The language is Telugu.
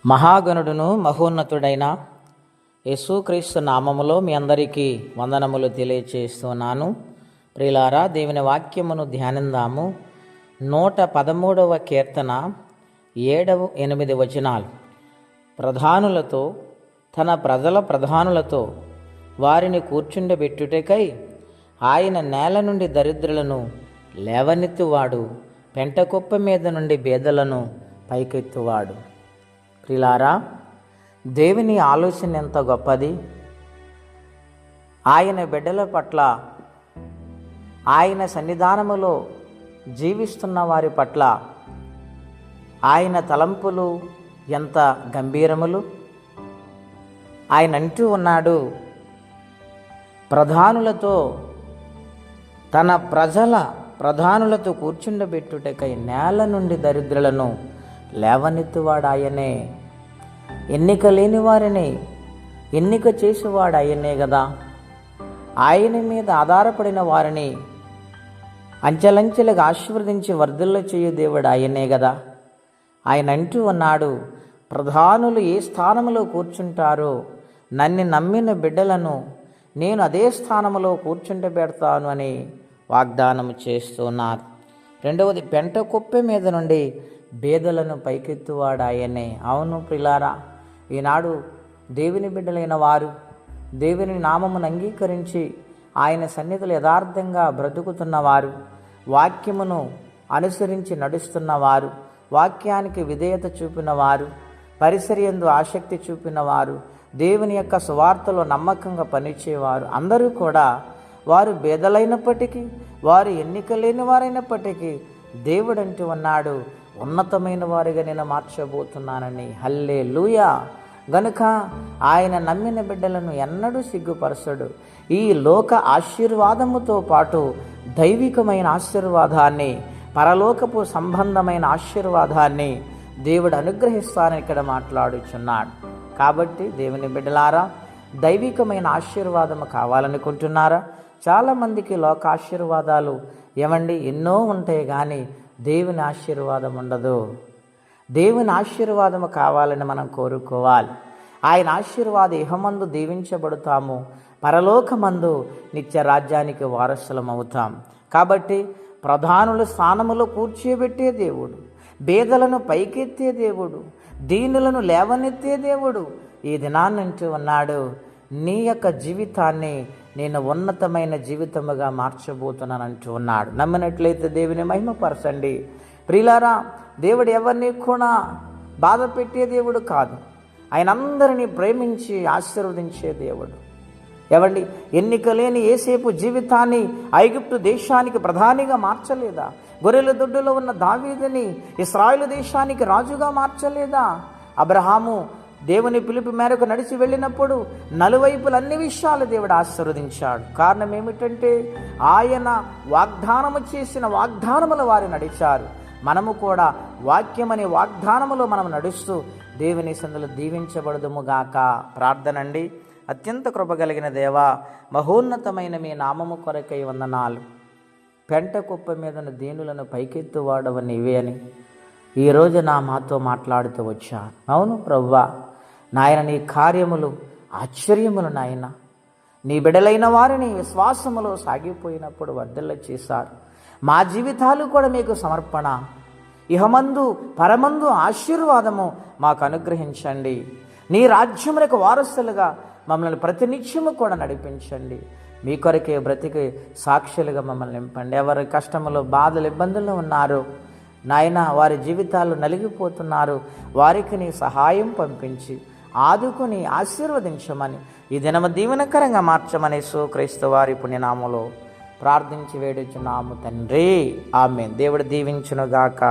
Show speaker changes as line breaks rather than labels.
మహాగణుడును మహోన్నతుడైన యేసుక్రీస్తు నామములో మీ అందరికీ వందనములు తెలియచేస్తున్నాను. ప్రియులారా, దేవుని వాక్యమును ధ్యానిందాము. 113వ కీర్తన 7, 8 వచనాలు. ప్రధానులతో, తన ప్రజల ప్రధానులతో వారిని కూర్చుండబెట్టుటకై ఆయన నేల నుండి దరిద్రులను లేవనెత్తువాడు, పెంటకుప్ప మీద నుండి బేదలను పైకెత్తువాడు. ప్రియులారా, దేవుని ఆలోచన ఎంత గొప్పది! ఆయన బిడ్డల పట్ల, ఆయన సన్నిధానములో జీవిస్తున్న వారి పట్ల ఆయన తలంపులు ఎంత గంభీరములు! ఆయన అంటూ ఉన్నాడు, ప్రధానులతో, తన ప్రజల ప్రధానులతో కూర్చుండబెట్టుటకై నేల నుండి దరిద్రులను లేవనెత్తువాడు ఆయనే. ఎన్నిక లేని వారిని ఎన్నిక చేసేవాడు ఆయనే కదా. ఆయన మీద ఆధారపడిన వారిని అంచెలంచెలుగా ఆశీర్వదించి వర్ధిల్ల చేయు దేవుడు ఆయనే కదా. ఆయన అంటూ ఉన్నాడు, ప్రధానులు ఏ స్థానంలో కూర్చుంటారో నన్ను నమ్మిన బిడ్డలను నేను అదే స్థానంలో కూర్చుంటబెడతాను అని వాగ్దానం చేస్తున్నారు. రెండవది, పెంట కుప్ప మీద నుండి బేదలను పైకెత్తువాడు ఆయనే. అవును ప్రియులారా, ఈనాడు దేవుని బిడ్డలైన వారు దేవుని నామమును అంగీకరించి ఆయన సన్నిధిలో యథార్థంగా బ్రతుకుతున్నవారు, వాక్యమును అనుసరించి నడుస్తున్నవారు, వాక్యానికి విధేయత చూపినవారు, పరిసర్యందు ఆసక్తి చూపినవారు, దేవుని యొక్క సువార్తలో నమ్మకంగా పనిచేవారు అందరూ కూడా వారు బేదలైనప్పటికీ, వారు ఎన్నిక లేని వారైనప్పటికీ దేవుడు అంటూ ఉన్నాడు, ఉన్నతమైన వారిగా నేను మార్చబోతున్నానని. హల్లెలూయా! గనుక ఆయన నమ్మిన బిడ్డలను ఎన్నడూ సిగ్గుపరచడు. ఈ లోక ఆశీర్వాదముతో పాటు దైవికమైన ఆశీర్వాదాన్ని, పరలోకపు సంబంధమైన ఆశీర్వాదాన్ని దేవుడు అనుగ్రహిస్తానని ఇక్కడ మాట్లాడుచున్నాడు. కాబట్టి దేవుని బిడ్డలారా, దైవికమైన ఆశీర్వాదము కావాలనుకుంటున్నారా? చాలామందికి లోక ఆశీర్వాదాలు ఎన్నో ఉంటాయి, కానీ దేవుని ఆశీర్వాదం ఉండదు. దేవుని ఆశీర్వాదము కావాలని మనం కోరుకోవాలి. ఆయన ఆశీర్వాద ఇహమందు దీవించబడతాము, పరలోకమందు నిత్య రాజ్యానికి వారసులం అవుతాం. కాబట్టి ప్రధానుల స్థానములో కూర్చోబెట్టే దేవుడు, బేదలను పైకెత్తే దేవుడు, దీనులను లేవనెత్తే దేవుడు ఈ దినాన్నంటూ ఉన్నాడు, నీ యొక్క జీవితాన్ని నేను ఉన్నతమైన జీవితముగా మార్చబోతున్నానంటూ ఉన్నాడు. నమ్మినట్లయితే దేవుని మహిమపరచండి. ప్రియులారా, దేవుడు ఎవరిని కూడా బాధ పెట్టే దేవుడు కాదు. ఆయన అందరినీ ప్రేమించి ఆశీర్వదించే దేవుడు. ఎన్నిక లేని యేసేపు జీవితాన్ని ఐగుప్తు దేశానికి ప్రధానిగా మార్చలేదా? గొర్రెల దొడ్డులో ఉన్న దావీదుని ఇశ్రాయేలు దేశానికి రాజుగా మార్చలేదా? అబ్రహాము దేవుని పిలుపు మేరకు నడిచి వెళ్ళినప్పుడు నలువైపులు అన్ని విషయాలు దేవుడు ఆశీర్వదించాడు. కారణం ఏమిటంటే ఆయన వాగ్దానము చేసిన వాగ్దానముల వారు నడిచారు. మనము కూడా వాక్యమనే వాగ్దానములో మనం నడుస్తూ దేవుని సందులో దీవించబడదుముగాక. ప్రార్థనండి. అత్యంత కృపగలిగిన దేవా, మహోన్నతమైన మీ నామము కొరకై వందనాలు. పెంట కుప్ప మీదన దీనులను పైకెత్తువాడవ నీవే అని ఈరోజు మాతో మాట్లాడుతూ వచ్చాను. అవును ప్రభువా, నాయన, నీ కార్యములు ఆశ్చర్యములు నాయన, నీ బిడలైన వారిని విశ్వాసములో సాగిపోయినప్పుడు వర్ధిల్ల చేశారు. మా జీవితాలు కూడా మీకు సమర్పణ. ఇహమందు పరమందు ఆశీర్వాదము మాకు అనుగ్రహించండి. నీ రాజ్యమునకు వారసులుగా మమ్మల్ని ప్రతినిత్యము కూడా నడిపించండి. మీ కొరకే బ్రతికి సాక్షులుగా మమ్మల్ని నింపండి. ఎవరి కష్టములు, బాధలు, ఇబ్బందులు ఉన్నారో నాయన, వారి జీవితాలు నలిగిపోతున్నారు, వారికి నీ సహాయం పంపించి ఆదుకుని ఆశీర్వదించమని, ఈ దినము దీవెనకరంగా మార్చమని యేసుక్రీస్తు వారి పుణ్యనామములో ప్రార్థించి వేడుచున్నాము తండ్రి. ఆమేన్. దేవుడు దీవించునుగాక.